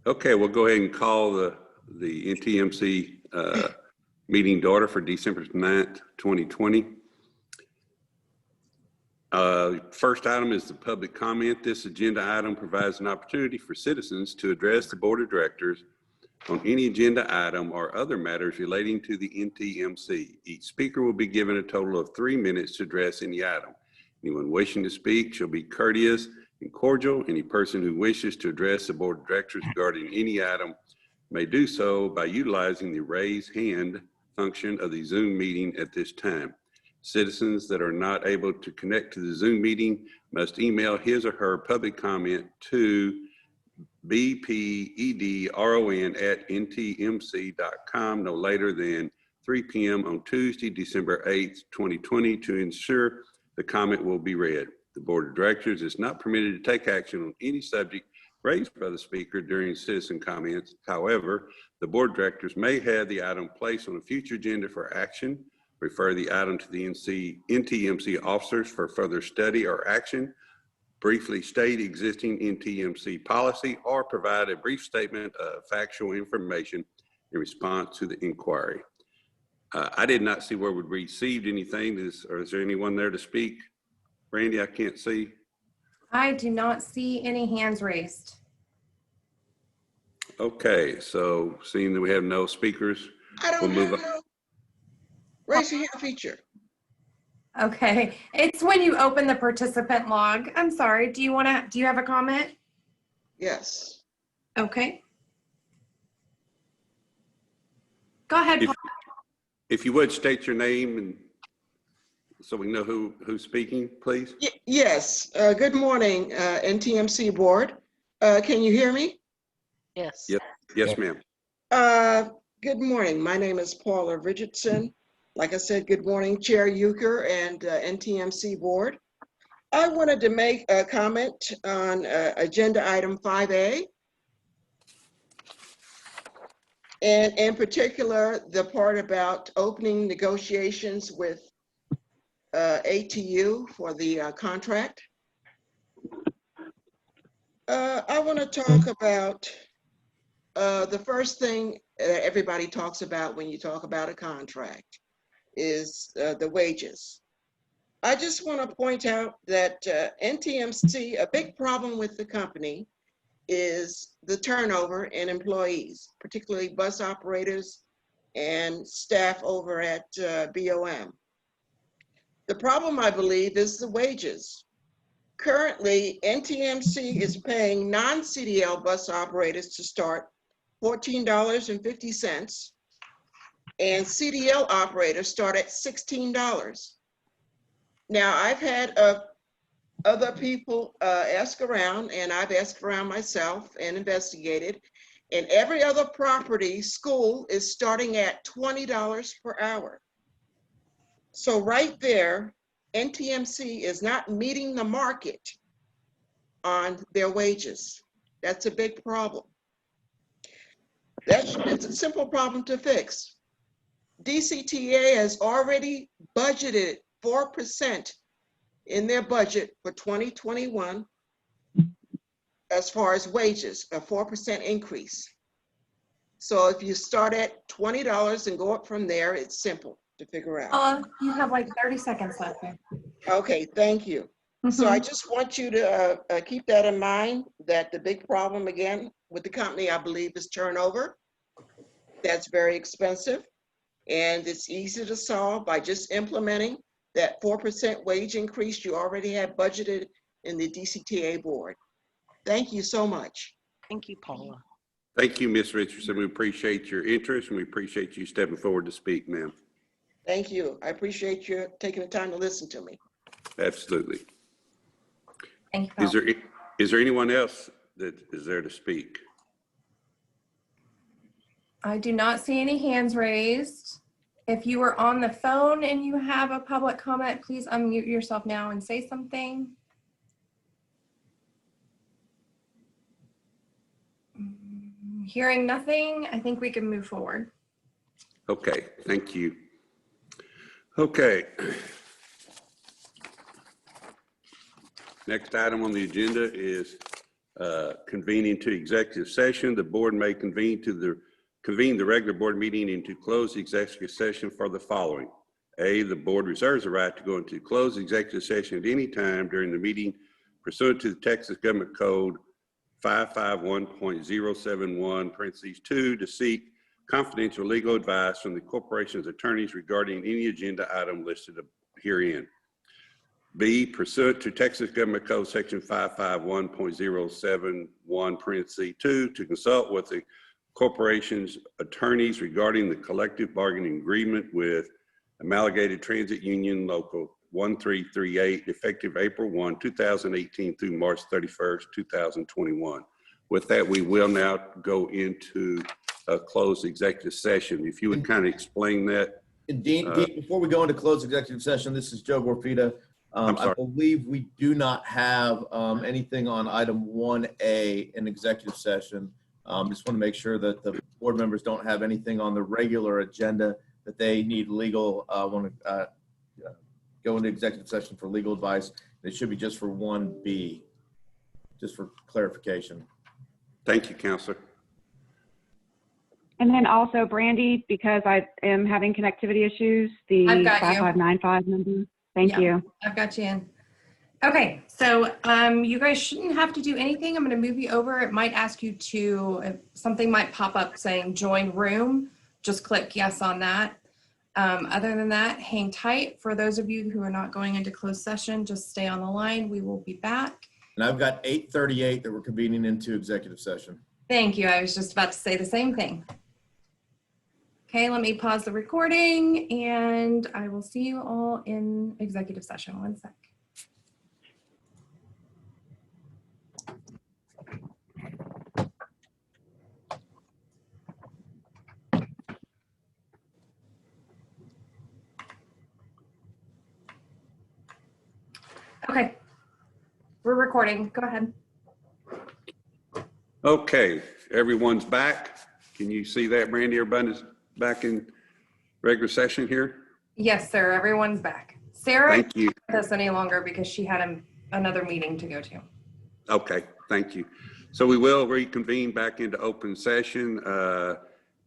Okay, we'll go ahead and call the NTMC meeting to order for December 9th, 2020. First item is the public comment. This agenda item provides an opportunity for citizens to address the board of directors on any agenda item or other matters relating to the NTMC. Each speaker will be given a total of 3 minutes to address any item. Anyone wishing to speak shall be courteous and cordial. Any person who wishes to address the board of directors regarding any item may do so by utilizing the raise hand function of the Zoom meeting at this time. Citizens that are not able to connect to the Zoom meeting must email his or her public comment to bpedron@ntmc.com no later than 3 p.m. on Tuesday, December 8th, 2020 to ensure the comment will be read. The board of directors is not permitted to take action on any subject raised by the speaker during citizen comments. However, the board of directors may have the item placed on a future agenda for action, refer the item to the NTMC officers for further study or action, briefly state existing NTMC policy, or provide a brief statement of factual information in response to the inquiry. I did not see where we received anything. Is there anyone there to speak? Randy, I can't see. I do not see any hands raised. Okay, so seeing that we have no speakers, I don't we'll move have on. no raise your hand feature. Okay, it's when you open the participant log. I'm sorry. Do you have a comment? Yes. Okay. Go ahead, Paul. If you would state your name and so we know who's speaking, please. Yes. Good morning, NTMC board. Can you hear me? Yes. Yep. Yes, ma'am. Good morning. My name is Paula Richardson. Like I said, good morning, Chair Euchre and NTMC board. I wanted to make a comment on agenda item 5A. And in particular, the part about opening negotiations with ATU for the contract. I want to talk about the first thing that everybody talks about when you talk about a contract is the wages. I just want to point out that NTMC, a big problem with the company is the turnover in employees, particularly bus operators and staff over at BOM. The problem, I believe, is the wages. Currently, NTMC is paying non-CDL bus operators to start $14.50, and CDL operators start at $16. Now, I've had other people ask around, and I've asked around myself and investigated, and every other property school is starting at $20 per hour. So right there, NTMC is not meeting the market on their wages. That's a big problem. It's a simple problem to fix. DCTA has already budgeted 4% in their budget for 2021 as far as wages, a 4% increase. So if you start at $20 and go up from there, it's simple to figure out. You have like 30 seconds left there. Okay, thank you. So I just want you to keep that in mind, that the big problem again with the company, I believe, is turnover. That's very expensive, and it's easy to solve by just implementing that 4% wage increase you already have budgeted in the DCTA board. Thank you so much. Thank you, Paula. Thank you, Ms. Richardson. We appreciate your interest and we appreciate you stepping forward to speak, ma'am. Thank you. I appreciate you taking the time to listen to me. Absolutely. Thank you. Is there anyone else that is there to speak? I do not see any hands raised. If you are on the phone and you have a public comment, please unmute yourself now and say something. Hearing nothing, I think we can move forward. Okay, thank you. Okay. Next item on the agenda is convening to executive session. The board may convene the regular board meeting into closed executive session for the following. A, the board reserves the right to go into closed executive session at any time during the meeting pursuant to the Texas Government Code 551.071, parentheses 2, to seek confidential legal advice from the corporation's attorneys regarding any agenda item listed herein. B, pursuant to Texas Government Code Section 551.071, parentheses 2, to consult with the corporation's attorneys regarding the collective bargaining agreement with Amalgamated Transit Union Local 1338, effective April 1, 2018 through March 31st, 2021. With that, we will now go into a closed executive session. If you would kind of explain that. Dean, before we go into closed executive session, this is Joe Gorfita. I believe we do not have anything on item 1A in executive session. Just want to make sure that the board members don't have anything on the regular agenda that they need legal, want to go into executive session for legal advice. It should be just for 1B, just for clarification. Thank you, Counselor. And then also, Brandy, because I am having connectivity issues, the I've got you. 5595 number. Thank you. I've got you in. Okay, so you guys shouldn't have to do anything. I'm going to move you over. It might ask you to, if something might pop up saying join room. Just click yes on that. Other than that, hang tight. For those of you who are not going into closed session, just stay on the line. We will be back. And I've got 8:38 that we're convening into executive session. Thank you. I was just about to say the same thing. Okay, let me pause the recording and I will see you all in executive session. One sec. Okay, we're recording. Go ahead. Okay, everyone's back. Can you see that, Brandy? Everybody's back in regular session here? Yes, sir. Everyone's back. Sarah Thank you. can't with us any longer because she had another meeting to go to. Okay, thank you. So we will reconvene back into open session.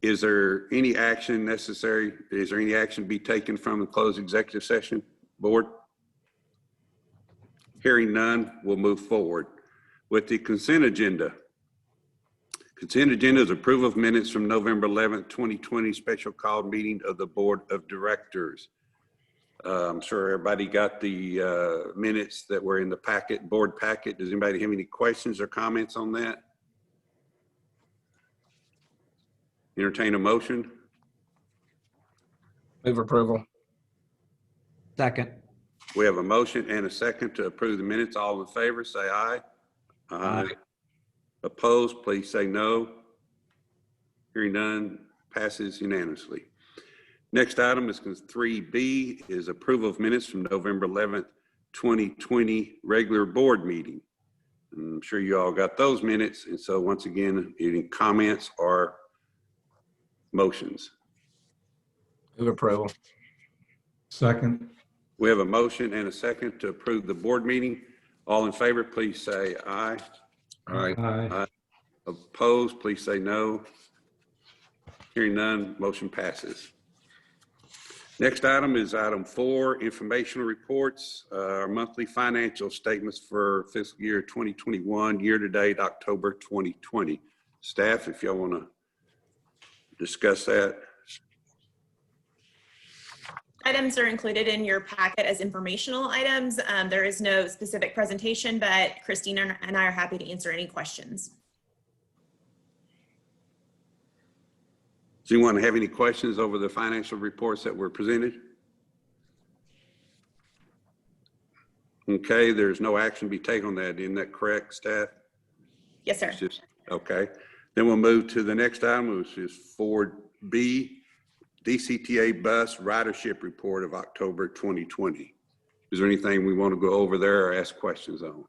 Is there any action necessary? Is there any action to be taken from the closed executive session, board? Hearing none, we'll move forward with the consent agenda. Consent agenda is approval of minutes from November 11th, 2020 special call meeting of the Board of Directors. I'm sure everybody got the minutes that were in the packet, board packet. Does anybody have any questions or comments on that? Entertain a motion. Move approval. Second. We have a motion and a second to approve the minutes. All in favor, say aye. Aye. Opposed, please say no. Hearing none, passes unanimously. Next item is 3B, is approval of minutes from November 11th, 2020 regular board meeting. I'm sure you all got those minutes. And so once again, any comments or motions? Move approval. Second. We have a motion and a second to approve the board meeting. All in favor, please say aye. Aye. Aye. Opposed, please say no. Hearing none, motion passes. Next item is item 4, informational reports, our monthly financial statements for fiscal year 2021, year-to-date October 2020. Staff, if y'all want to discuss that. Items are included in your packet as informational items. There is no specific presentation, but Christina and I are happy to answer any questions. Does anyone have any questions over the financial reports that were presented? Okay, there's no action to be taken on that. Isn't that correct, staff? Yes, sir. It's just, okay. Then we'll move to the next item, which is 4B, DCTA bus ridership report of October 2020. Is there anything we want to go over there or ask questions on?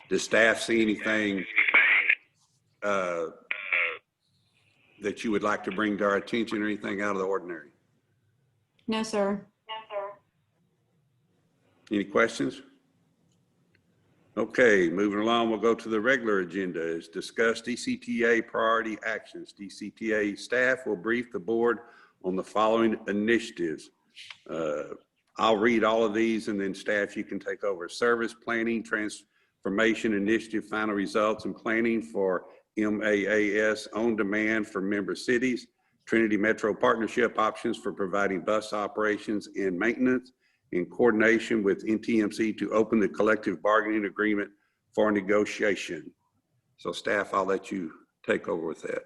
Does staff see anything that you would like to bring to our attention or anything out of the ordinary? No, sir. Any questions? Okay, moving along, we'll go to the regular agenda. Is discuss DCTA priority actions. DCTA staff will brief the board on the following initiatives. I'll read all of these and then staff, you can take over. Service planning, transformation initiative, final results and planning for MAAS on demand for member cities. Trinity Metro partnership options for providing bus operations and maintenance in coordination with NTMC to open the collective bargaining agreement for negotiation. So staff, I'll let you take over with that.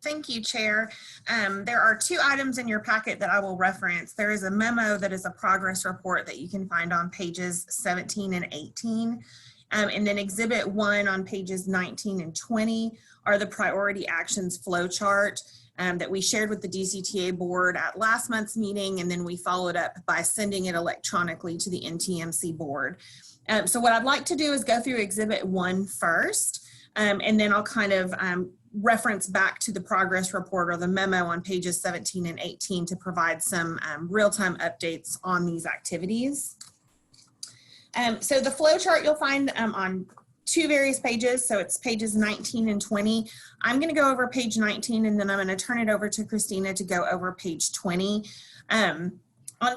Thank you, Chair. There are two items in your packet that I will reference. There is a memo that is a progress report that you can find on pages 17 and 18. And then Exhibit 1 on pages 19 and 20 are the priority actions flow chart that we shared with the DCTA board at last month's meeting, and then we followed up by sending it electronically to the NTMC board. So what I'd like to do is go through Exhibit 1 first, and then I'll kind of reference back to the progress report or the memo on pages 17 and 18 to provide some real-time updates on these activities. So the flow chart you'll find on two various pages. So it's pages 19 and 20. I'm going to go over page 19 and then I'm going to turn it over to Christina to go over page 20. On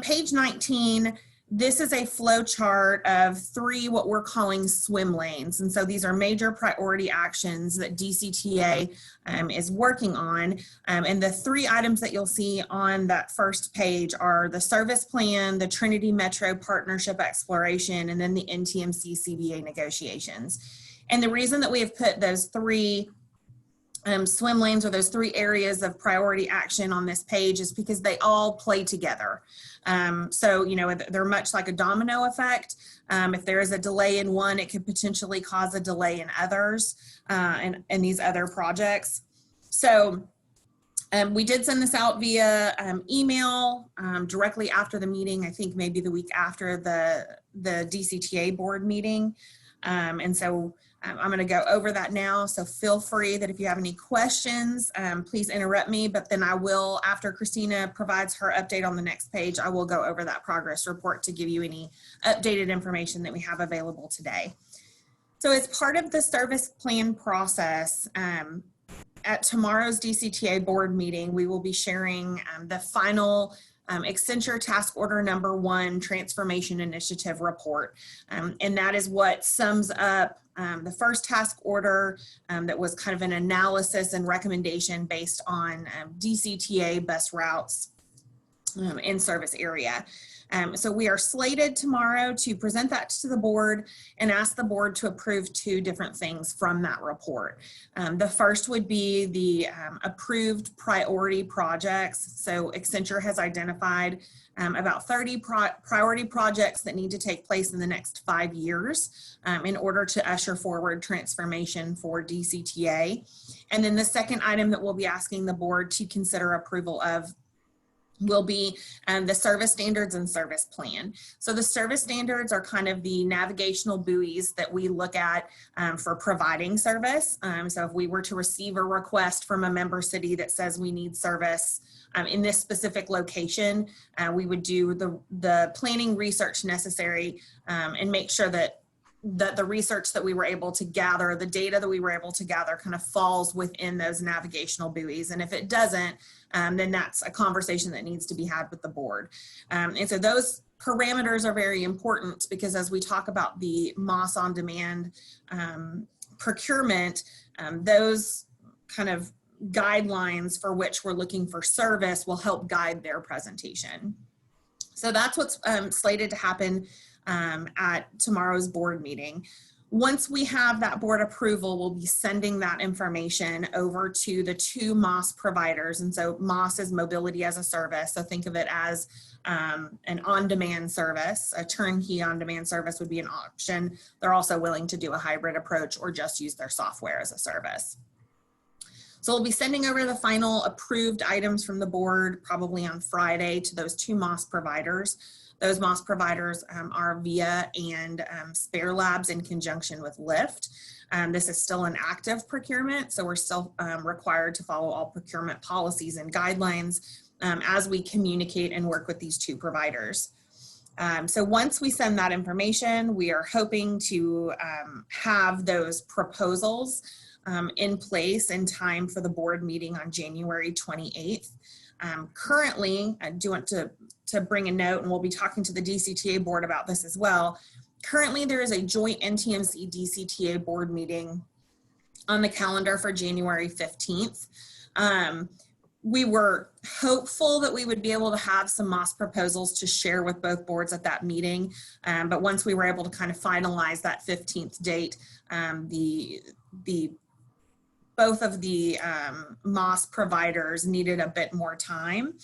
page 19, this is a flow chart of 3 what we're calling swim lanes. And so these are major priority actions that DCTA is working on. And the 3 items that you'll see on that first page are the service plan, the Trinity Metro partnership exploration, and then the NTMC CBA negotiations. And the reason that we have put those 3 swim lanes or those 3 areas of priority action on this page is because they all play together. So, you know, they're much like a domino effect. If there is a delay in one, it could potentially cause a delay in others and these other projects. So we did send this out via email directly after the meeting, I think maybe the week after the DCTA board meeting. And so I'm going to go over that now. So feel free that if you have any questions, please interrupt me, but then I will, after Christina provides her update on the next page, I will go over that progress report to give you any updated information that we have available today. So as part of the service plan process, at tomorrow's DCTA board meeting, we will be sharing the final Accenture Task Order number 1 Transformation Initiative report. And that is what sums up the first task order that was kind of an analysis and recommendation based on DCTA bus routes in service area. So we are slated tomorrow to present that to the board and ask the board to approve 2 different things from that report. The first would be the approved priority projects. So Accenture has identified about 30 priority projects that need to take place in the next 5 years in order to usher forward transformation for DCTA. And then the second item that we'll be asking the board to consider approval of will be the service standards and service plan. So the service standards are kind of the navigational buoys that we look at for providing service. So if we were to receive a request from a member city that says we need service in this specific location, we would do the planning research necessary and make sure that the research that we were able to gather, the data that we were able to gather kind of falls within those navigational buoys. And if it doesn't, then that's a conversation that needs to be had with the board. And so those parameters are very important because as we talk about the MOS on demand procurement, those kind of guidelines for which we're looking for service will help guide their presentation. So that's what's slated to happen at tomorrow's board meeting. Once we have that board approval, we'll be sending that information over to the 2 MOS providers. And so MOS is mobility as a service. So think of it as an on-demand service. A turnkey on-demand service would be an option. They're also willing to do a hybrid approach or just use their software as a service. So we'll be sending over the final approved items from the board probably on Friday to those 2 MOS providers. Those MOS providers are VIA and Spare Labs in conjunction with Lyft. This is still an active procurement, so we're still required to follow all procurement policies and guidelines as we communicate and work with these 2 providers. So once we send that information, we are hoping to have those proposals in place in time for the board meeting on January 28th. Currently, I do want to bring a note, and we'll be talking to the DCTA board about this as well. Currently, there is a joint NTMC DCTA board meeting on the calendar for January 15th. We were hopeful that we would be able to have some MOS proposals to share with both boards at that meeting. But once we were able to kind of finalize that 15th date, both of the MOS providers needed a bit more time.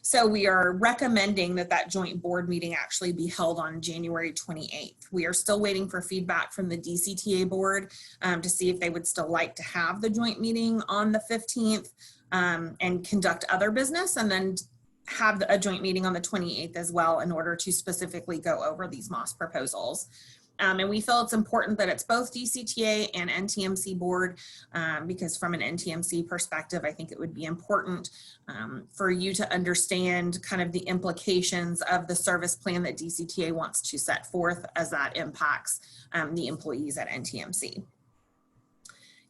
So we are recommending that that joint board meeting actually be held on January 28th. We are still waiting for feedback from the DCTA board to see if they would still like to have the joint meeting on the 15th and conduct other business, and then have a joint meeting on the 28th as well in order to specifically go over these MOS proposals. And we feel it's important that it's both DCTA and NTMC board because from an NTMC perspective, I think it would be important for you to understand kind of the implications of the service plan that DCTA wants to set forth as that impacts the employees at NTMC.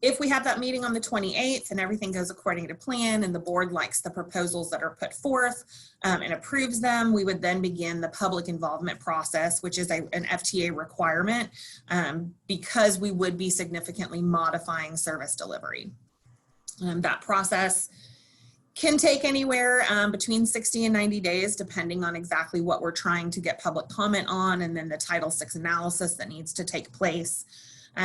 If we have that meeting on the 28th and everything goes according to plan and the board likes the proposals that are put forth and approves them, we would then begin the public involvement process, which is an FTA requirement because we would be significantly modifying service delivery. That process can take anywhere between 60 and 90 days, depending on exactly what we're trying to get public comment on, and then the Title VI analysis that needs to take place.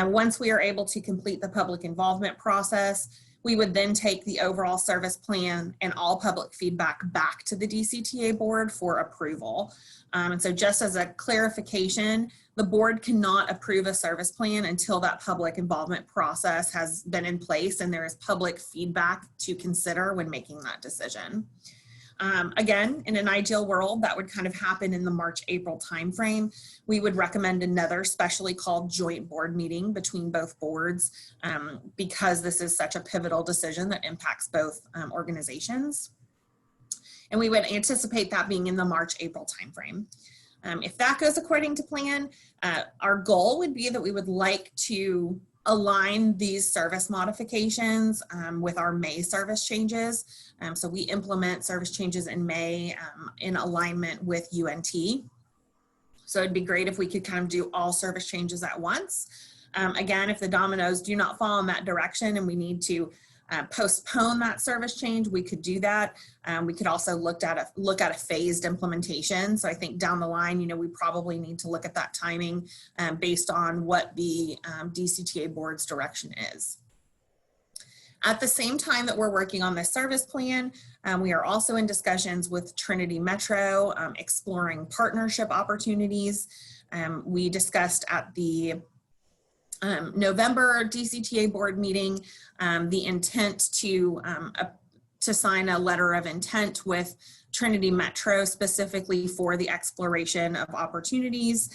Once we are able to complete the public involvement process, we would then take the overall service plan and all public feedback back to the DCTA board for approval. And so just as a clarification, the board cannot approve a service plan until that public involvement process has been in place and there is public feedback to consider when making that decision. Again, in an ideal world, that would kind of happen in the March-April timeframe. We would recommend another specially called joint board meeting between both boards because this is such a pivotal decision that impacts both organizations. And we would anticipate that being in the March-April timeframe. If that goes according to plan, our goal would be that we would like to align these service modifications with our May service changes. So we implement service changes in May in alignment with UNT. So it'd be great if we could kind of do all service changes at once. Again, if the dominoes do not fall in that direction and we need to postpone that service change, we could do that. We could also look at a phased implementation. So I think down the line, you know, we probably need to look at that timing based on what the DCTA board's direction is. At the same time that we're working on this service plan, we are also in discussions with Trinity Metro, exploring partnership opportunities. We discussed at the November DCTA board meeting the intent to sign a letter of intent with Trinity Metro specifically for the exploration of opportunities.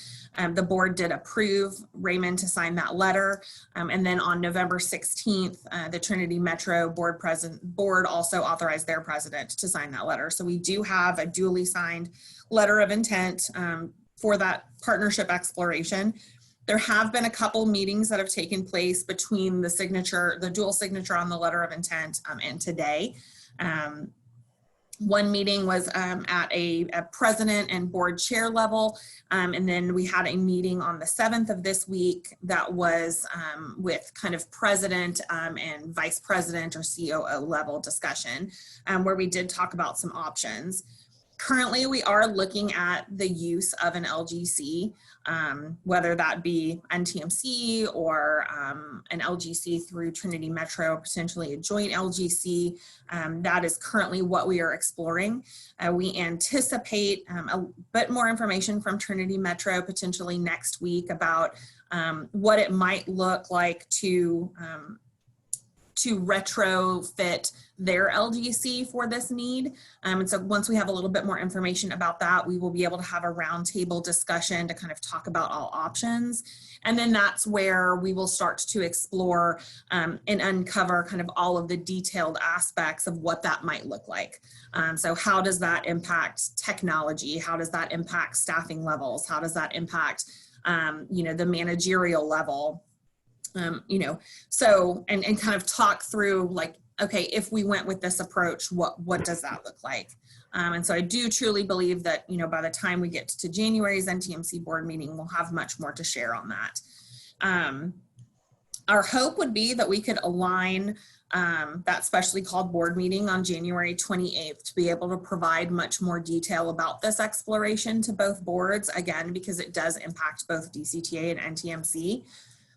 The board did approve Raymond to sign that letter. And then on November 16th, the Trinity Metro board also authorized their president to sign that letter. So we do have a duly signed letter of intent for that partnership exploration. There have been a couple meetings that have taken place between the dual signature on the letter of intent and today. One meeting was at a president and board chair level. And then we had a meeting on the 7th of this week that was with kind of president and vice president or COO level discussion where we did talk about some options. Currently, we are looking at the use of an LGC, whether that be NTMC or an LGC through Trinity Metro, potentially a joint LGC. That is currently what we are exploring. We anticipate a bit more information from Trinity Metro potentially next week about what it might look like to to retrofit their LGC for this need. And so once we have a little bit more information about that, we will be able to have a roundtable discussion to kind of talk about all options. And then that's where we will start to explore and uncover kind of all of the detailed aspects of what that might look like. So how does that impact technology? How does that impact staffing levels? How does that impact, the managerial level? So, and kind of talk through like, okay, if we went with this approach, what does that look like? And so I do truly believe that, by the time we get to January's NTMC board meeting, we'll have much more to share on that. Our hope would be that we could align that specially called board meeting on January 28th to be able to provide much more detail about this exploration to both boards, again, because it does impact both DCTA and NTMC.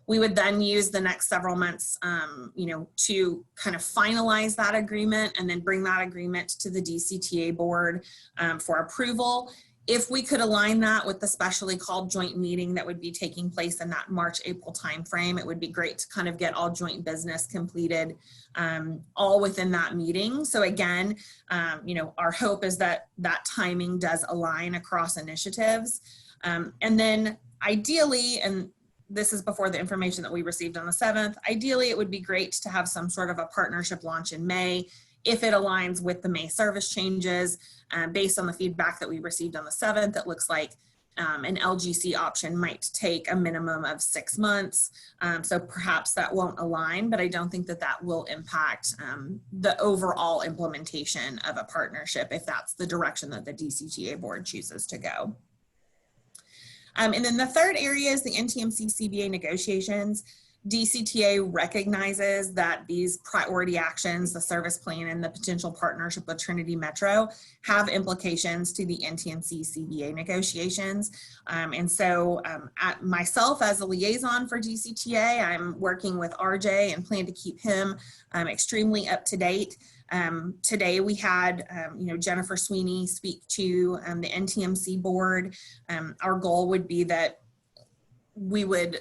We would then use the next several months, to kind of finalize that agreement and then bring that agreement to the DCTA board for approval. If we could align that with the specially called joint meeting that would be taking place in that March-April timeframe, it would be great to kind of get all joint business completed all within that meeting. So again, our hope is that that timing does align across initiatives. And then ideally, and this is before the information that we received on the 7th, ideally it would be great to have some sort of a partnership launch in May if it aligns with the May service changes. Based on the feedback that we received on the 7th, it looks like an LGC option might take a minimum of 6 months. So perhaps that won't align, but I don't think that that will impact the overall implementation of a partnership if that's the direction that the DCTA board chooses to go. And then the third area is the NTMC CBA negotiations. DCTA recognizes that these priority actions, the service plan and the potential partnership with Trinity Metro, have implications to the NTMC CBA negotiations. And so myself as a liaison for DCTA, I'm working with RJ and plan to keep him extremely up to date. Today we had, Jennifer Sweeney speak to the NTMC board. Our goal would be that we would,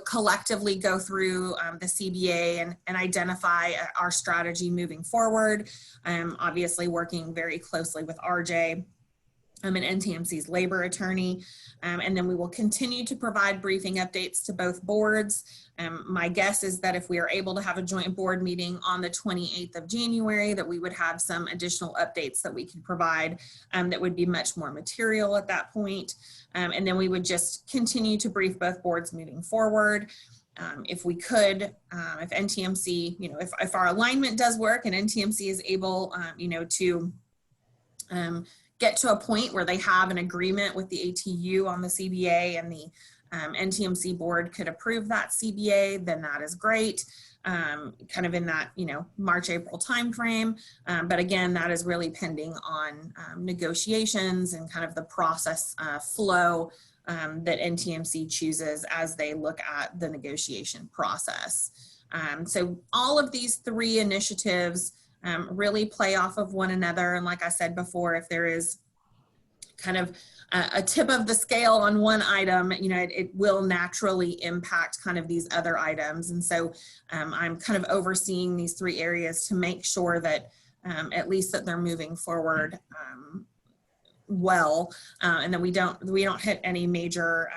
collectively go through the CBA and identify our strategy moving forward. Obviously working very closely with RJ, an NTMC's labor attorney. And then we will continue to provide briefing updates to both boards. My guess is that if we are able to have a joint board meeting on the 28th of January, that we would have some additional updates that we could provide that would be much more material at that point. And then we would just continue to brief both boards moving forward. If we could, if NTMC, if our alignment does work and NTMC is able, to get to a point where they have an agreement with the ATU on the CBA and the NTMC board could approve that CBA, then that is great. Kind of in that, March-April timeframe. But again, that is really pending on negotiations and kind of the process flow that NTMC chooses as they look at the negotiation process. So all of these three initiatives really play off of one another. And like I said before, if there is kind of a tip of the scale on one item, it will naturally impact kind of these other items. And so I'm kind of overseeing these three areas to make sure that at least that they're moving forward well, and that we don't hit any major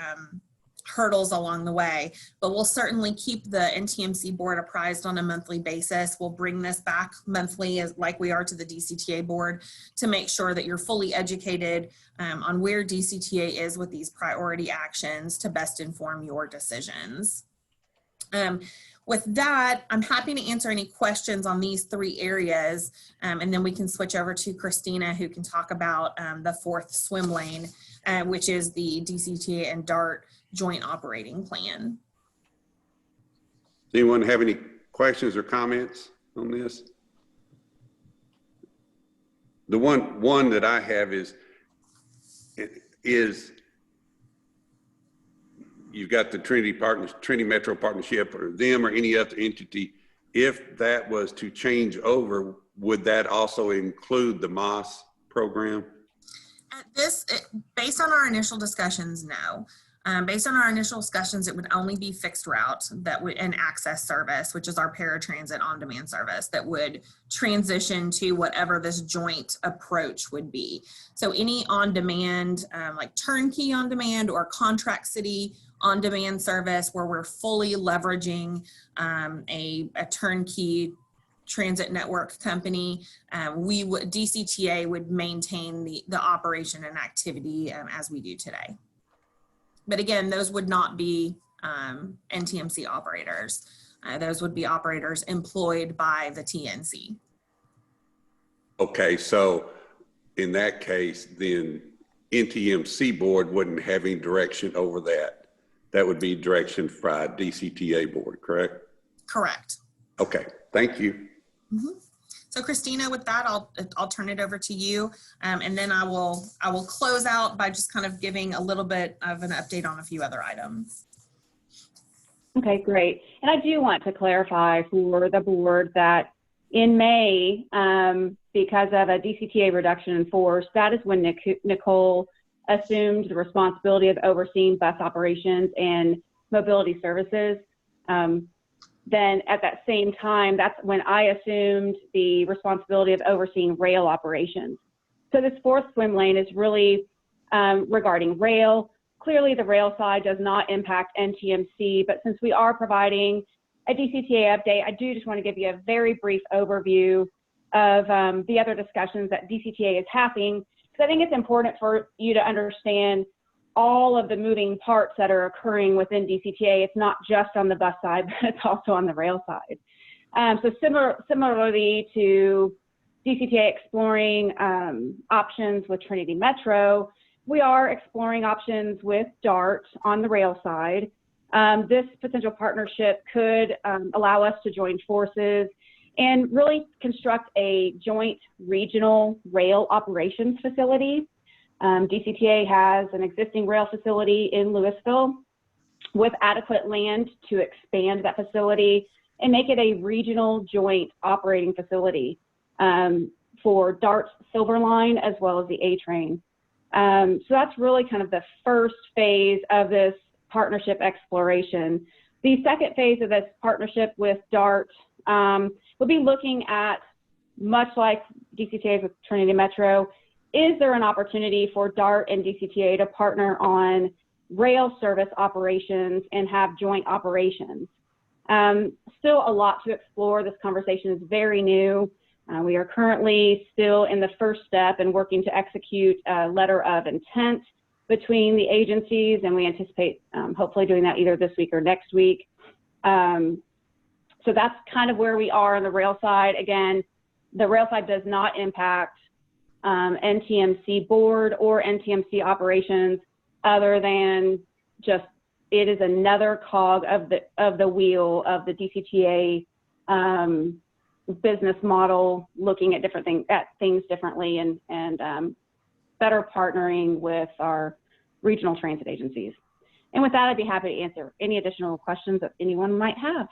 hurdles along the way. But we'll certainly keep the NTMC board apprised on a monthly basis. We'll bring this back monthly like we are to the DCTA board to make sure that you're fully educated on where DCTA is with these priority actions to best inform your decisions. With that, I'm happy to answer any questions on these three areas, and then we can switch over to Christina, who can talk about the fourth swim lane, which is the DCTA and DART joint operating plan. Does anyone have any questions or comments on this? The one that I have is you've got the Trinity Metro partnership, or them or any other entity. If that was to change over, would that also include the MOS program? Based on our initial discussions, no. Based on our initial discussions, it would only be fixed route that would and access service, which is our paratransit on-demand service that would transition to whatever this joint approach would be. So any on-demand, like turnkey on-demand or contract city on-demand service where we're fully leveraging a turnkey transit network company, DCTA would maintain the operation and activity as we do today. But again, those would not be NTMC operators. Those would be operators employed by the TNC. Okay, so in that case, then NTMC board wouldn't have any direction over that. That would be direction by DCTA board, correct? Correct. Okay, thank you. Mm-hmm. So Christina, with that, I'll turn it over to you, and then I will close out by just kind of giving a little bit of an update on a few other items. Okay, great. And I do want to clarify for the board that in May, because of a DCTA reduction in force, that is when Nicole assumed the responsibility of overseeing bus operations and mobility services. Then at that same time, that's when I assumed the responsibility of overseeing rail operations. So this fourth swim lane is really regarding rail. Clearly the rail side does not impact NTMC, but since we are providing a DCTA update, I do just want to give you a very brief overview of the other discussions that DCTA is having, because I think it's important for you to understand all of the moving parts that are occurring within DCTA. It's not just on the bus side, but it's also on the rail side. So similarly to DCTA exploring options with Trinity Metro, we are exploring options with DART on the rail side. This potential partnership could allow us to join forces and really construct a joint regional rail operations facility. DCTA has an existing rail facility in Louisville with adequate land to expand that facility and make it a regional joint operating facility for DART's Silver Line as well as the A train. So that's really kind of the first phase of this partnership exploration. The second phase of this partnership with DART will be looking at, much like DCTA with Trinity Metro, is there an opportunity for DART and DCTA to partner on rail service operations and have joint operations? Still a lot to explore. This conversation is very new. We are currently still in the first step and working to execute a letter of intent between the agencies, and we anticipate hopefully doing that either this week or next week. So that's kind of where we are on the rail side. Again, the rail side does not impact NTMC board or NTMC operations, other than just it is another cog of the wheel of the DCTA business model, looking at things differently and better partnering with our regional transit agencies. And with that, I'd be happy to answer any additional questions that anyone might have.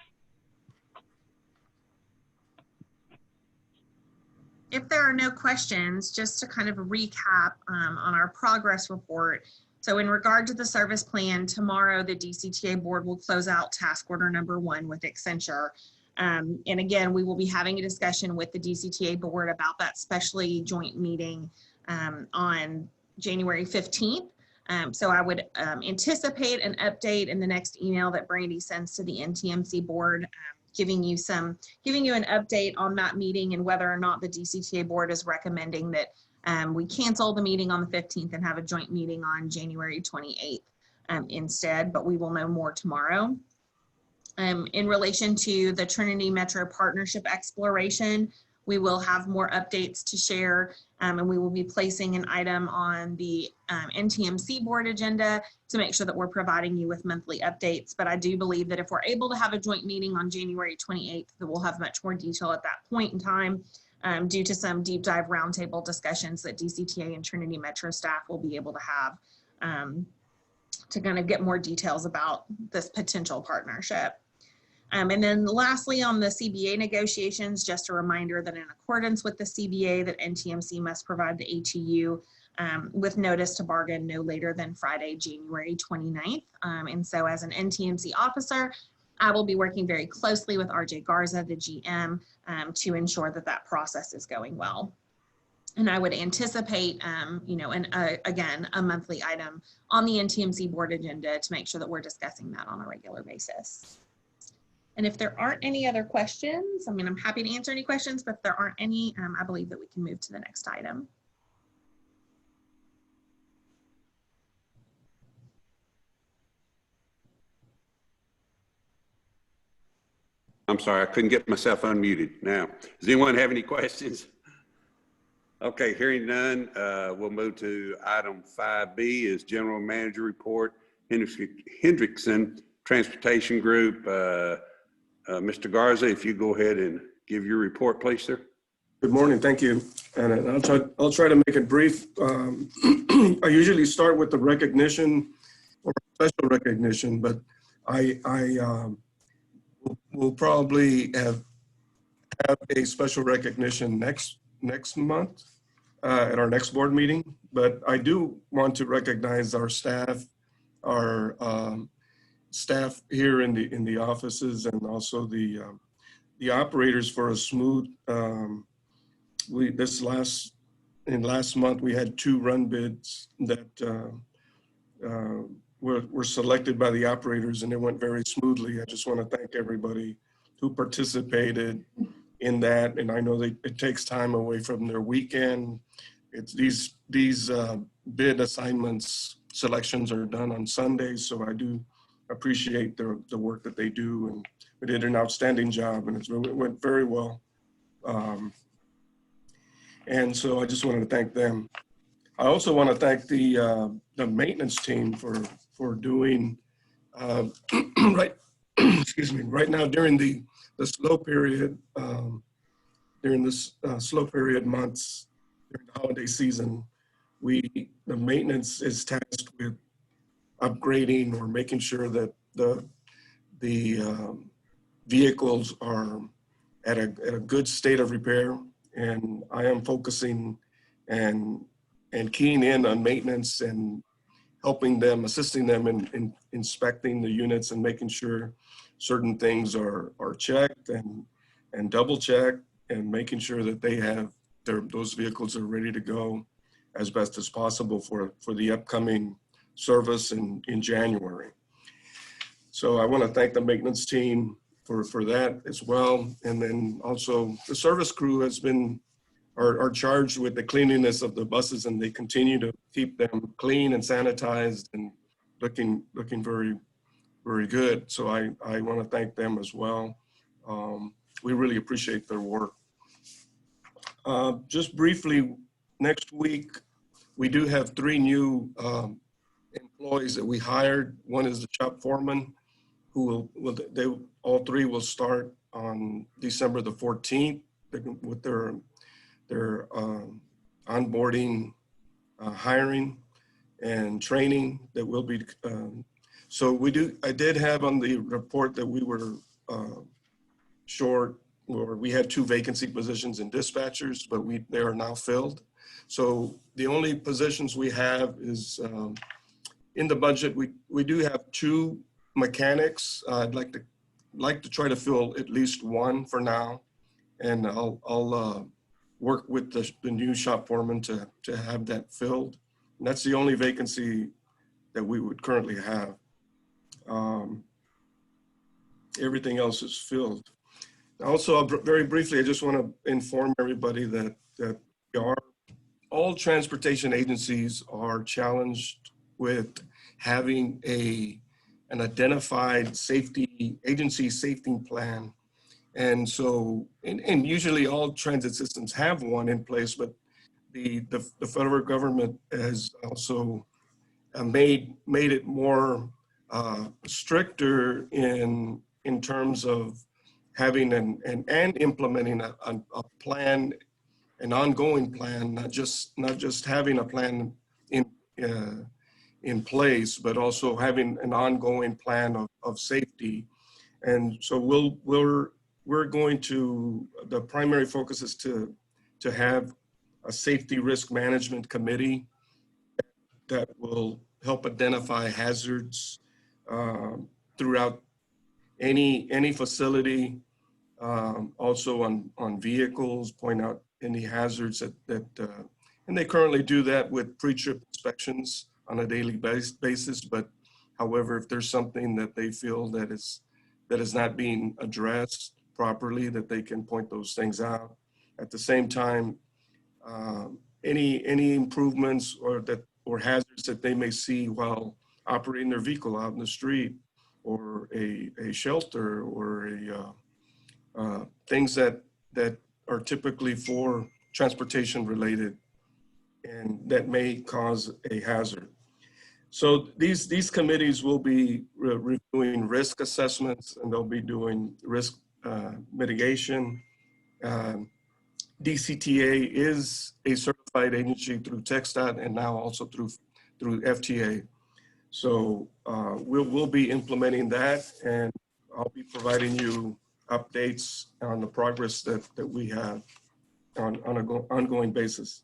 If there are no questions, just to kind of recap on our progress report. So in regard to the service plan, tomorrow the DCTA board will close out task order number 1 with Accenture. And again, we will be having a discussion with the DCTA board about that specially joint meeting on January 15th. So I would anticipate an update in the next email that Brandy sends to the NTMC board, giving you an update on that meeting and whether or not the DCTA board is recommending that we cancel the meeting on the 15th and have a joint meeting on January 28th instead, but we will know more tomorrow. In relation to the Trinity Metro partnership exploration, we will have more updates to share, and we will be placing an item on the NTMC board agenda to make sure that we're providing you with monthly updates. But I do believe that if we're able to have a joint meeting on January 28th, that we'll have much more detail at that point in time due to some deep dive roundtable discussions that DCTA and Trinity Metro staff will be able to have to kind of get more details about this potential partnership. And then lastly, on the CBA negotiations, just a reminder that in accordance with the CBA that NTMC must provide the ATU with notice to bargain no later than Friday, January 29th. And so as an NTMC officer, I will be working very closely with RJ Garza, the GM, to ensure that that process is going well. And I would anticipate, again, a monthly item on the NTMC board agenda to make sure that we're discussing that on a regular basis. And if there aren't any other questions, I mean, I'm happy to answer any questions, but if there aren't any, I believe that we can move to the next item. I'm sorry, I couldn't get myself unmuted. Now, does anyone have any questions? Okay, hearing none, we'll move to item 5B is General Manager Report, Hendrickson Transportation Group. Mr. Garza, if you go ahead and give your report, please, sir. Good morning, thank you. And I'll try to make it brief. I usually start with the recognition or special recognition, but I will probably have a special recognition next month at our next board meeting. But I do want to recognize our staff here in the offices, and also the operators for a smooth. Last month we had 2 run bids that were selected by the operators, and it went very smoothly. I just want to thank everybody who participated in that, and I know that it takes time away from their weekend. It's these bid assignments selections are done on Sundays, so I do appreciate the work that they do, and they did an outstanding job, and it went very well. And so I just wanted to thank them. I also want to thank the maintenance team for doing excuse me, right now during the slow period, during this slow period months during the holiday season, the maintenance is tasked with upgrading or making sure that the vehicles are at a good state of repair. And I am focusing and keying in on maintenance and helping them, assisting them in inspecting the units and making sure certain things are checked and double checked, and making sure that they have those vehicles are ready to go as best as possible for the upcoming service in January. So I want to thank the maintenance team for that as well. And then also the service crew are charged with the cleanliness of the buses, and they continue to keep them clean and sanitized and looking very, very good. So I want to thank them as well. We really appreciate their work. Just briefly, next week, we do have 3 new employees that we hired. One is the shop foreman, who all 3 will start on December the 14th with their onboarding, hiring, and training that will be. So I did have on the report that we were short, or we had 2 vacancy positions in dispatchers, but they are now filled. So the only positions we have is in the budget. We do have 2 mechanics. I'd like to try to fill at least 1 for now, and I'll work with the new shop foreman to have that filled. And that's the only vacancy that we would currently have. Everything else is filled. Also, very briefly, I just want to inform everybody that all transportation agencies are challenged with having an identified agency safety plan. And so, and usually all transit systems have one in place, but the federal government has also made it more stricter in terms of having and implementing a plan, an ongoing plan, not just having a plan in place, but also having an ongoing plan of safety. And so we're going to, the primary focus is to have a safety risk management committee that will help identify hazards throughout any facility. Also on vehicles, point out any hazards and they currently do that with pre-trip inspections on a daily basis. But however, if there's something that they feel that is not being addressed properly, that they can point those things out. At the same time, any improvements or hazards that they may see while operating their vehicle out in the street, or a shelter, or things that are typically for transportation related and that may cause a hazard. So these committees will be reviewing risk assessments, and they'll be doing risk mitigation. DCTA is a certified agency through TxDOT and now also through FTA. So we'll be implementing that, and I'll be providing you updates on the progress that we have on an ongoing basis.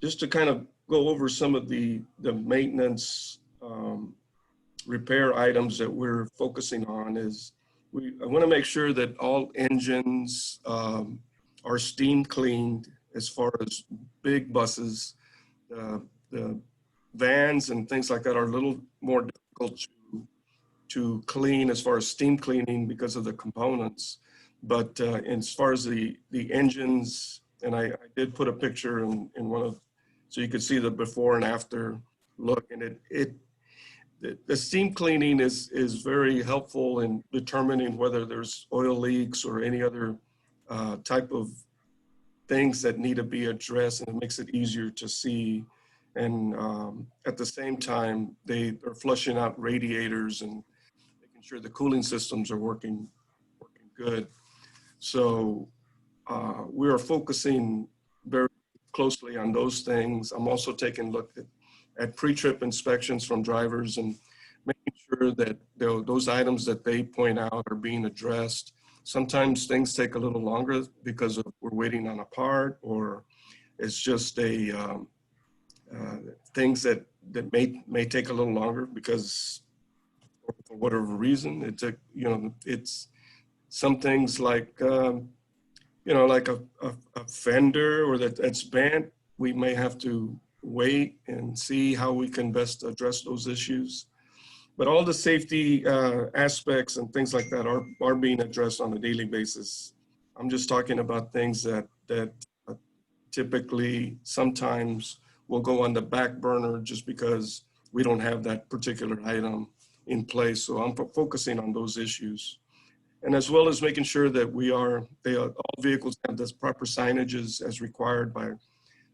Just to kind of go over some of the maintenance repair items that we're focusing on is I want to make sure that all engines are steam cleaned as far as big buses. The vans and things like that are a little more difficult to clean as far as steam cleaning because of the components. But as far as the engines, and I did put a picture in one of, so you could see the before and after look, and the steam cleaning is very helpful in determining whether there's oil leaks or any other type of things that need to be addressed, and it makes it easier to see. And at the same time, they are flushing out radiators and making sure the cooling systems are working good. So we are focusing very closely on those things. I'm also taking a look at pre-trip inspections from drivers and making sure that those items that they point out are being addressed. Sometimes things take a little longer because we're waiting on a part, or it's just things that may take a little longer because for whatever reason. It's some things like like a fender or that's bent. We may have to wait and see how we can best address those issues. But all the safety aspects and things like that are being addressed on a daily basis. I'm just talking about things that typically sometimes will go on the back burner just because we don't have that particular item in place. So I'm focusing on those issues. And as well as making sure that all vehicles have the proper signages as required by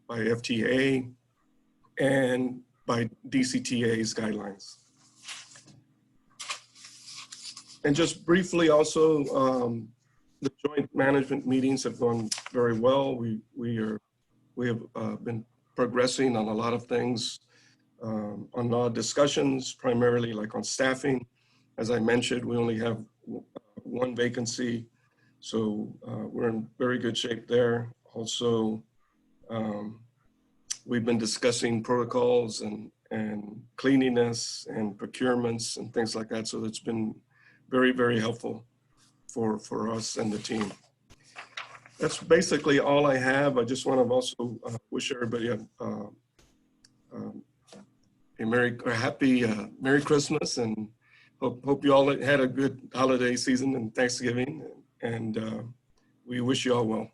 FTA and by DCTA's guidelines. And just briefly also, the joint management meetings have gone very well. We have been progressing on a lot of things, on a lot of discussions, primarily like on staffing. As I mentioned, we only have one vacancy, so we're in very good shape there. Also, we've been discussing protocols and cleanliness and procurements and things like that. So it's been very, very helpful for us and the team. That's basically all I have. I just want to also wish everybody a happy Merry Christmas, and hope you all had a good holiday season and Thanksgiving, and we wish you all well.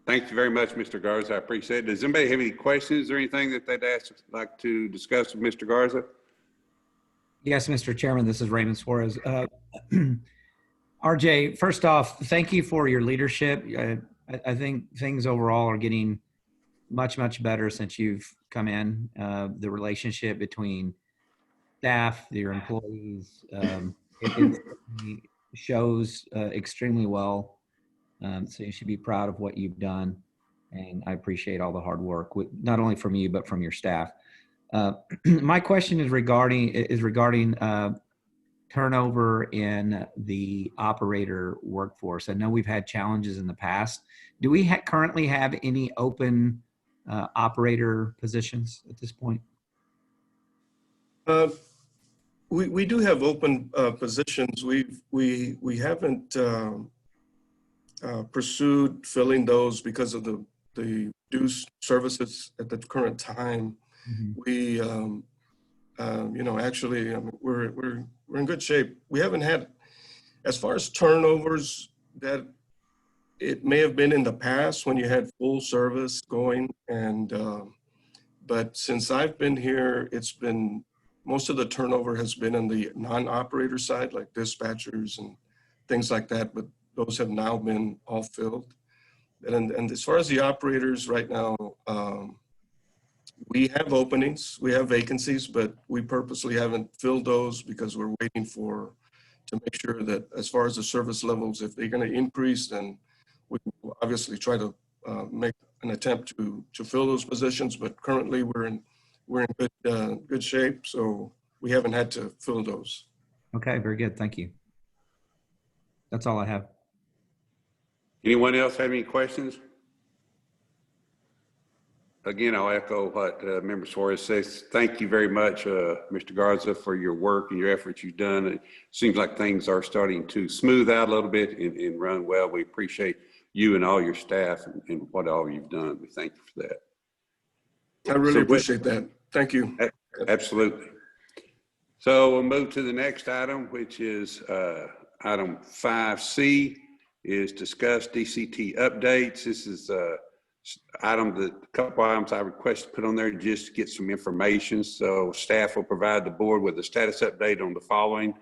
Thank you very much, Mr. Garza. I appreciate it. Does anybody have any questions or anything that they'd like to discuss with Mr. Garza? Yes, Mr. Chairman, this is Raymond Suarez. RJ, first off, thank you for your leadership. I think things overall are getting much, much better since you've come in. The relationship between staff, your employees, it shows extremely well. So you should be proud of what you've done. And I appreciate all the hard work, not only from you, but from your staff. My question is regarding turnover in the operator workforce? I know we've had challenges in the past. Do we currently have any open operator positions at this point? We do have open positions. We haven't pursued filling those because of the reduced services at the current time. We, actually, we're in good shape. We haven't had, as far as turnovers, that it may have been in the past when you had full service going, and but since I've been here, it's been, most of the turnover has been on the non-operator side, like dispatchers and things like that, but those have now been all filled. And as far as the operators right now, we have openings, we have vacancies, but we purposely haven't filled those because we're waiting to make sure that as far as the service levels, if they're going to increase, then we will obviously try to make an attempt to fill those positions. But currently we're in good shape, so we haven't had to fill those. Okay, very good. Thank you. That's all I have. Anyone else have any questions? Again, I'll echo what Member Suarez says. Thank you very much, Mr. Garza, for your work and your efforts you've done. It seems like things are starting to smooth out a little bit and run well. We appreciate you and all your staff and what all you've done. We thank you for that. I really appreciate that. Thank you. Absolutely. So we'll move to the next item, which is item 5C, is discuss DCT updates. This is a couple items I request to put on there just to get some information. So staff will provide the board with a status update on the following.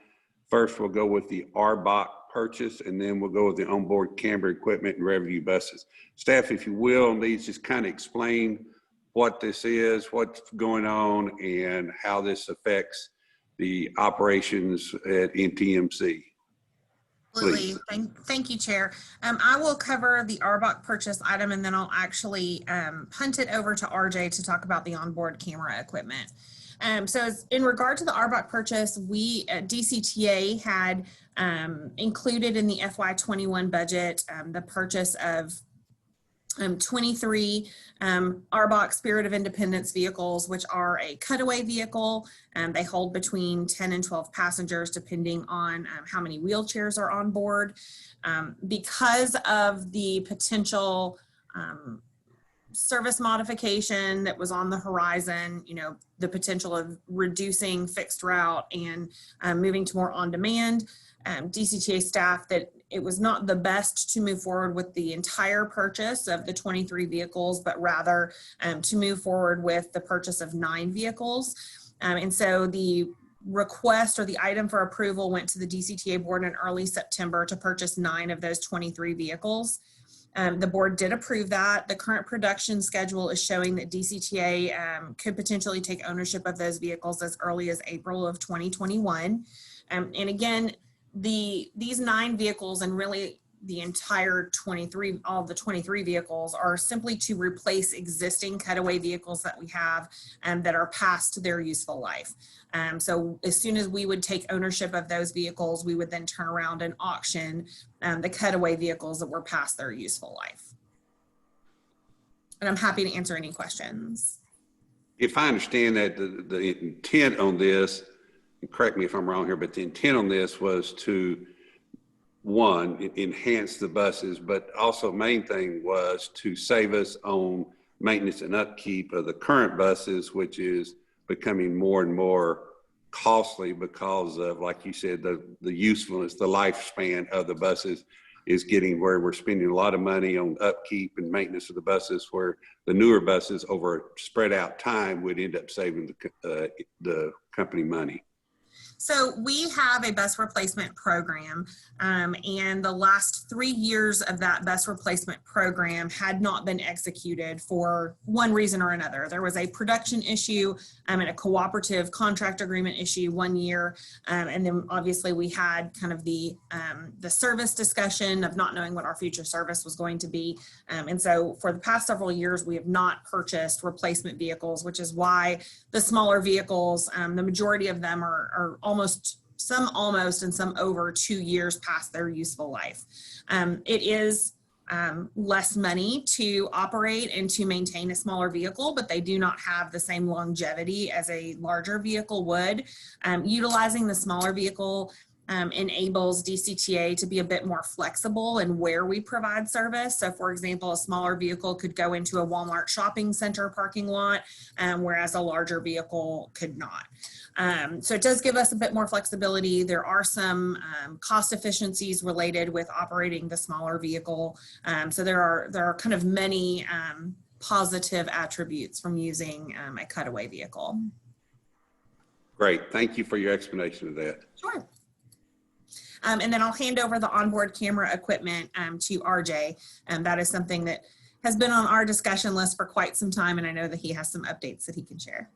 First, we'll go with the RBOC purchase, and then we'll go with the onboard camera equipment and revenue buses. Staff, if you will, needs just kind of explain what this is, what's going on, and how this affects the operations at NTMC. Absolutely. Thank you, Chair. I will cover the RBOC purchase item, and then I'll actually punt it over to RJ to talk about the onboard camera equipment. So in regard to the RBOC purchase, we at DCTA had included in the FY21 budget the purchase of 23 RBOC Spirit of Independence vehicles, which are a cutaway vehicle. They hold between 10 and 12 passengers, depending on how many wheelchairs are on board. Because of the potential service modification that was on the horizon, the potential of reducing fixed route and moving to more on-demand, DCTA staff that it was not the best to move forward with the entire purchase of the 23 vehicles, but rather to move forward with the purchase of 9 vehicles. And so the request or the item for approval went to the DCTA board in early September to purchase 9 of those 23 vehicles. The board did approve that. The current production schedule is showing that DCTA could potentially take ownership of those vehicles as early as April of 2021. And again, these 9 vehicles and really the entire 23, all the 23 vehicles are simply to replace existing cutaway vehicles that we have that are past their useful life. So as soon as we would take ownership of those vehicles, we would then turn around and auction the cutaway vehicles that were past their useful life. And I'm happy to answer any questions. If I understand that the intent on this, correct me if I'm wrong here, but the intent on this was to, one, enhance the buses, but also main thing was to save us on maintenance and upkeep of the current buses, which is becoming more and more costly because of, like you said, the usefulness, the lifespan of the buses is getting where we're spending a lot of money on upkeep and maintenance of the buses, where the newer buses over a spread out time would end up saving the company money. So we have a bus replacement program, and the last 3 years of that bus replacement program had not been executed for one reason or another. There was a production issue and a cooperative contract agreement issue 1 year, and then obviously we had kind of the service discussion of not knowing what our future service was going to be. And so for the past several years, we have not purchased replacement vehicles, which is why the smaller vehicles, the majority of them are almost some almost and some over 2 years past their useful life. It is less money to operate and to maintain a smaller vehicle, but they do not have the same longevity as a larger vehicle would. Utilizing the smaller vehicle enables DCTA to be a bit more flexible in where we provide service. So for example, a smaller vehicle could go into a Walmart shopping center parking lot, whereas a larger vehicle could not. So it does give us a bit more flexibility. There are some cost efficiencies related with operating the smaller vehicle. So there are kind of many positive attributes from using a cutaway vehicle. Great. Thank you for your explanation of that. Sure. And then I'll hand over the onboard camera equipment to RJ. That is something that has been on our discussion list for quite some time, and I know that he has some updates that he can share.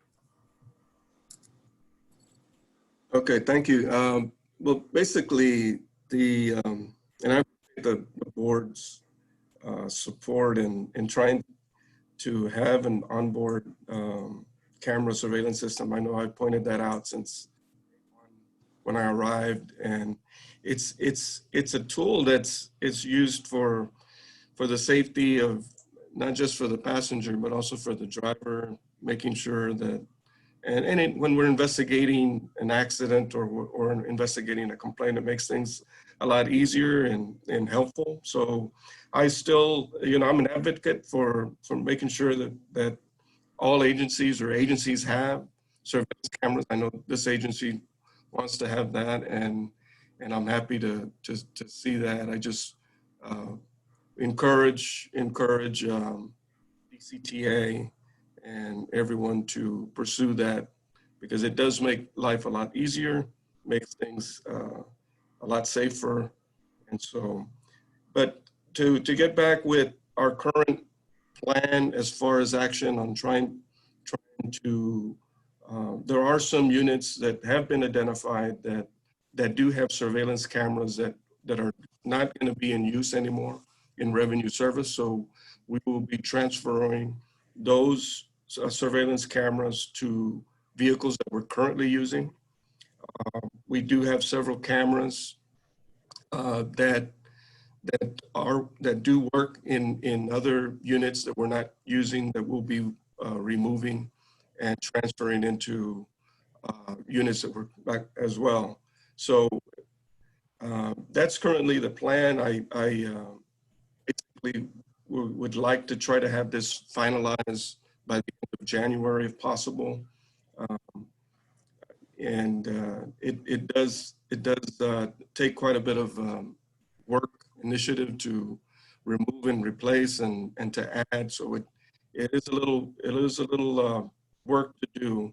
Okay, thank you. Well, basically, and I appreciate the board's support in trying to have an onboard camera surveillance system. I know I pointed that out since when I arrived, and it's a tool it's used for the safety of not just for the passenger but also for the driver, making sure that when we're investigating an accident or investigating a complaint, it makes things a lot easier and helpful. So I still, I'm an advocate for making sure that all agencies have surveillance cameras. I know this agency wants to have that, and I'm happy to see that. I just encourage DCTA and everyone to pursue that, because it does make life a lot easier, makes things a lot safer. And so, but to get back with our current plan as far as action on trying to, there are some units that have been identified that do have surveillance cameras that are not going to be in use anymore in revenue service. So we will be transferring those surveillance cameras to vehicles that we're currently using. We do have several cameras that do work in other units that we're not using, that we'll be removing and transferring into units that we're back as well. So that's currently the plan. I basically would like to try to have this finalized by the end of January if possible. It does take quite a bit of work initiative to remove and replace and to add. So it is a little work to do,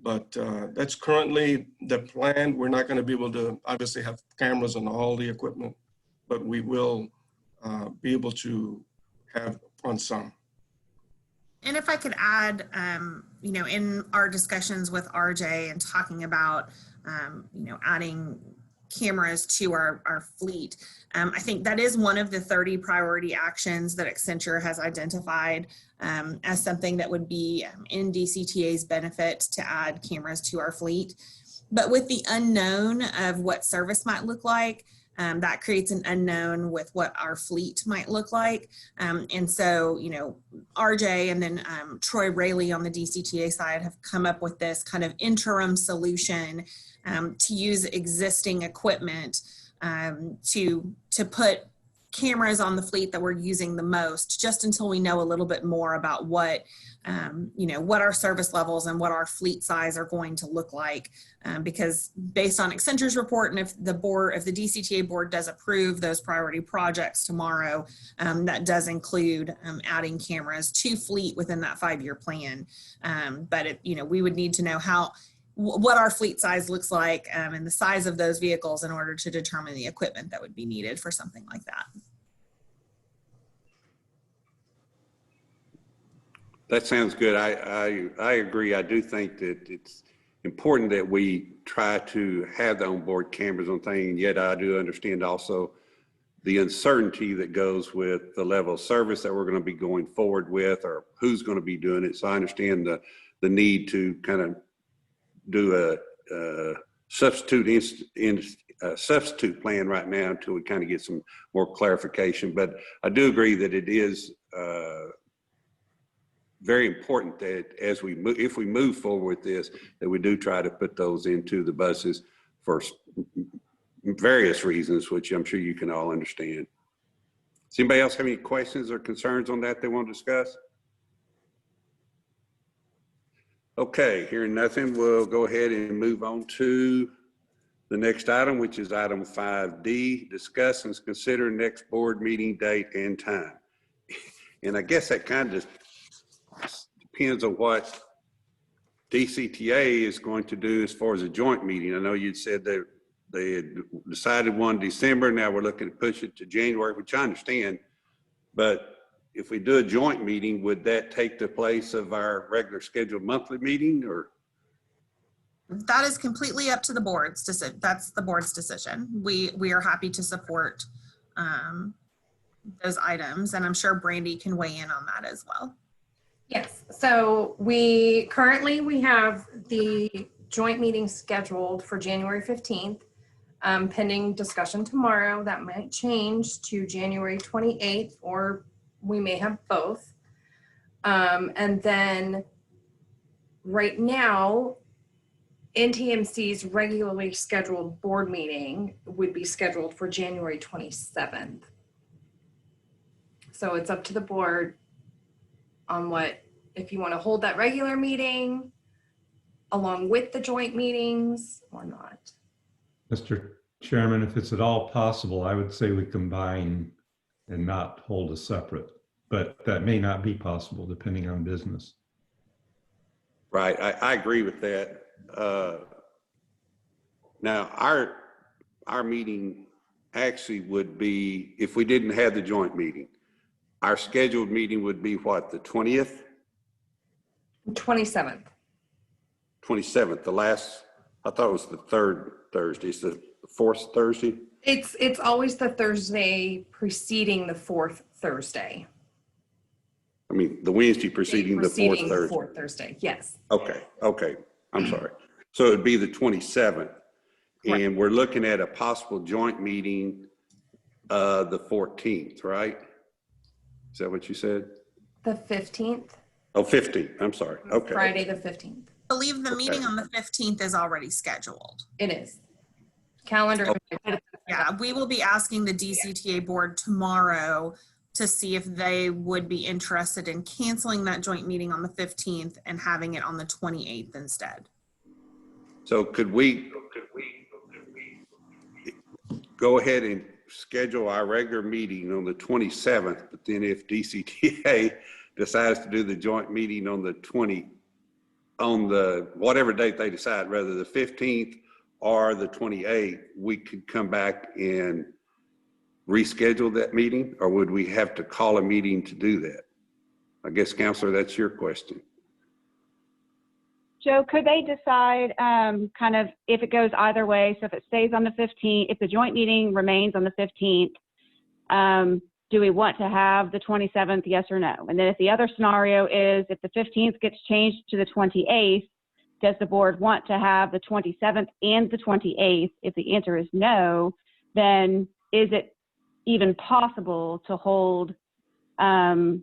but that's currently the plan. We're not going to be able to obviously have cameras on all the equipment, but we will be able to have on some. And if I could add, in our discussions with RJ and talking about, adding cameras to our fleet, I think that is one of the 30 priority actions that Accenture has identified as something that would be in DCTA's benefit to add cameras to our fleet. But with the unknown of what service might look like, that creates an unknown with what our fleet might look like. And so, RJ and then Troy Rayleigh on the DCTA side have come up with this kind of interim solution to use existing equipment to put cameras on the fleet that we're using the most, just until we know a little bit more about what our service levels and what our fleet size are going to look like. Because based on Accenture's report, and if the DCTA board does approve those priority projects tomorrow, that does include adding cameras to fleet within that 5-year plan. But we would need to know what our fleet size looks like and the size of those vehicles in order to determine the equipment that would be needed for something like that. That sounds good. I agree. I do think that it's important that we try to have the onboard cameras on things, yet I do understand also the uncertainty that goes with the level of service that we're going to be going forward with, or who's going to be doing it. So I understand the need to kind of do a substitute plan right now until we kind of get some more clarification. But I do agree that it is very important that as we move, if we move forward with this, that we do try to put those into the buses for various reasons, which I'm sure you can all understand. Does anybody else have any questions or concerns on that they want to discuss? Okay, hearing nothing, we'll go ahead and move on to the next item, which is item 5D, discuss and consider next board meeting date and time. And I guess that kind of depends on what DCTA is going to do as far as a joint meeting. I know you'd said that they had decided 1 December. Now we're looking to push it to January, which I understand. But if we do a joint meeting, would that take the place of our regular scheduled monthly meeting, or? That is completely up to the board's decision. That's the board's decision. We are happy to support those items, and I'm sure Brandy can weigh in on that as well. Yes, so we have the joint meeting scheduled for January 15th, pending discussion tomorrow. That might change to January 28th, or we may have both. And then right now, NTMC's regularly scheduled board meeting would be scheduled for January 27th. So it's up to the board on if you want to hold that regular meeting along with the joint meetings or not. Mr. Chairman, if it's at all possible, I would say we combine and not hold a separate, but that may not be possible depending on business. Right, I agree with that. Now our meeting actually would be, if we didn't have the joint meeting, our scheduled meeting would be what, the 20th? 27th. 27th, the last, I thought it was the third Thursday. It's the fourth Thursday? It's always the Thursday preceding the fourth Thursday. I mean, the Wednesday preceding the fourth Preceding Thursday. fourth Thursday, yes. Okay, I'm sorry. So it'd be the 27th. Right. And we're looking at a possible joint meeting the 14th, right? Is that what you said? The 15th, Oh, 15th, I'm sorry, okay. Friday the 15th. I believe the meeting on the 15th is already scheduled. It is. Calendar. Yeah, we will be asking the DCTA board tomorrow to see if they would be interested in canceling that joint meeting on the 15th and having it on the 28th instead. So could we go ahead and schedule our regular meeting on the 27th, but then if DCTA decides to do the joint meeting on the whatever date they decide, whether the 15th or the 28th, we could come back and reschedule that meeting, or would we have to call a meeting to do that? I guess, Counselor, that's your question. Joe, could they decide kind of if it goes either way? So if it stays on the 15th, if the joint meeting remains on the 15th, do we want to have the 27th, yes or no? And then if the other scenario is if the 15th gets changed to the 28th, does the board want to have the 27th and the 28th? If the answer is no, then is it even possible to hold the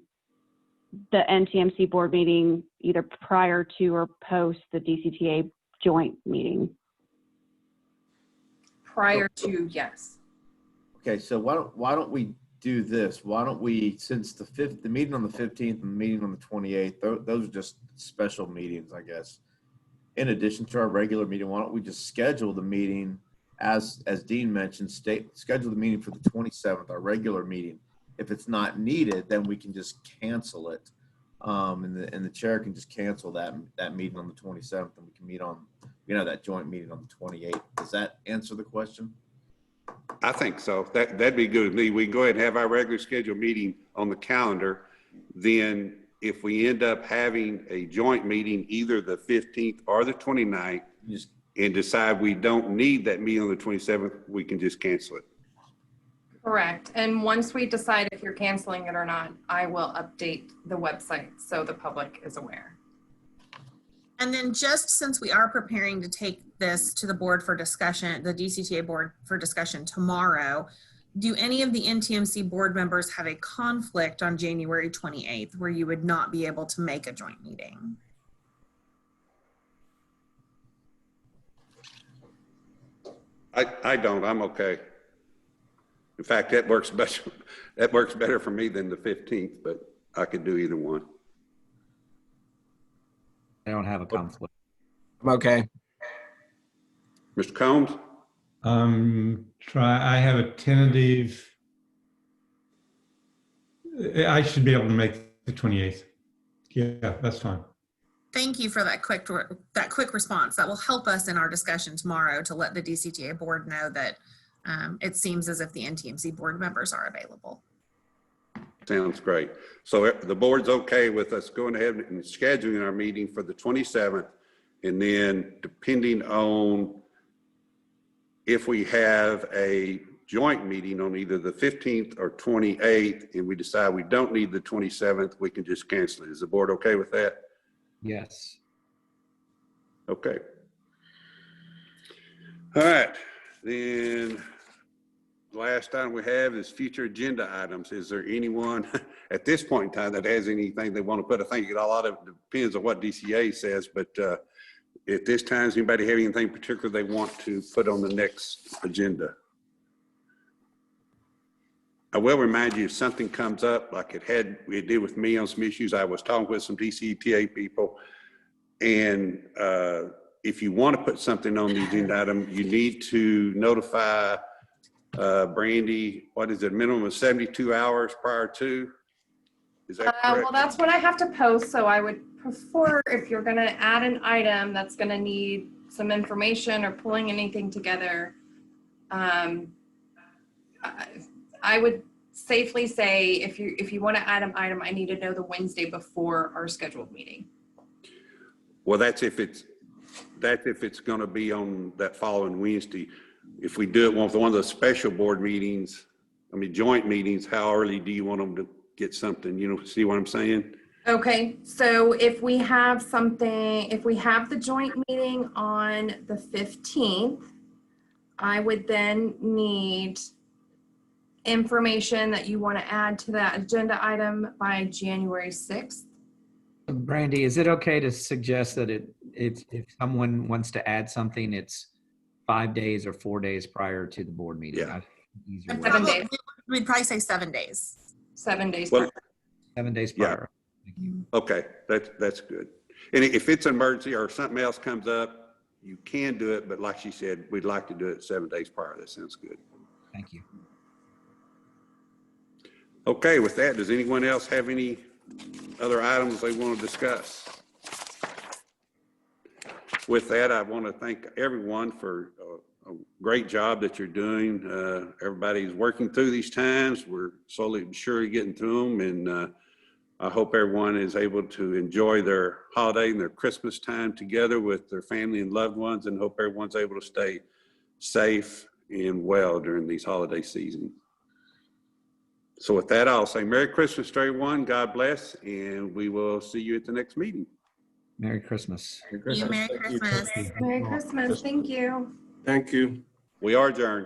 NTMC board meeting either prior to or post the DCTA joint meeting? Prior to, yes. Okay, so why don't we do this? Why don't we, since the meeting on the 15th and the meeting on the 28th, those are just special meetings, I guess. In addition to our regular meeting, why don't we just schedule the meeting as Dean mentioned, schedule the meeting for the 27th, our regular meeting. If it's not needed, then we can just cancel it. And the chair can just cancel that meeting on the 27th, and we can meet on, that joint meeting on the 28th. Does that answer the question? I think so. That'd be good with me. We can go ahead and have our regular scheduled meeting on the calendar. Then if we end up having a joint meeting, either the 15th or the 29th, and decide we don't need that meeting on the 27th, we can just cancel it. Correct. And once we decide if you're canceling it or not, I will update the website so the public is aware. And then just since we are preparing to take this to the board for discussion, the DCTA board for discussion tomorrow. Do any of the NTMC board members have a conflict on January 28th where you would not be able to make a joint meeting? I don't, I'm okay. In fact, that works better for me than the 15th, but I could do either one. I don't have a conflict. I'm okay. Mr. Combs? I have a tentative. I should be able to make the 28th. Yeah, that's fine. Thank you for that quick response. That will help us in our discussion tomorrow to let the DCTA board know that it seems as if the NTMC board members are available. Sounds great. So the board's okay with us going ahead and scheduling our meeting for the 27th, and then depending on if we have a joint meeting on either the 15th or 28th, and we decide we don't need the 27th, we can just cancel it. Is the board okay with that? Yes. Okay. All right, then last item we have is future agenda items. Is there anyone at this point in time that has anything they want to put? I think a lot of it depends on what DCA says, but at this time, does anybody have anything particular they want to put on the next agenda? I will remind you, if something comes up like it did with me on some issues, I was talking with some DCTA people, and if you want to put something on the agenda item, you need to notify Brandy, what is it, minimum of 72 hours prior to? Is that correct? Well, that's what I have to post. So I would prefer, if you're going to add an item that's going to need some information or pulling anything together, I would safely say if you want to add an item, I need to know the Wednesday before our scheduled meeting. Well, that's if it's going to be on that following Wednesday. If we do it one of the special board meetings, joint meetings, how early do you want them to get something? You know, see what I'm saying? Okay, so if we have the joint meeting on the 15th, I would then need information that you want to add to that agenda item by January 6th. Brandy, is it okay to suggest that if someone wants to add something, it's 5 days or 4 days prior to the board meeting? Yeah.7 days. We'd probably say 7 days. 7 days. Well, 7 days yeah. prior. Thank you. Okay, that's good. And if it's an emergency or something else comes up, you can do it, but like she said, we'd like to do it 7 days prior. That sounds good. Thank you. Okay, with that, does anyone else have any other items they want to discuss? With that, I want to thank everyone for a great job that you're doing. Everybody's working through these times. We're slowly but surely getting through them, and I hope everyone is able to enjoy their holiday and their Christmas time together with their family and loved ones, and hope everyone's able to stay safe and well during these holiday seasons. So with that, I'll say Merry Christmas to everyone. God bless, and we will see you at the next meeting. Merry Christmas. Merry Christmas. Merry Christmas. Thank you. Thank you. We are adjourned.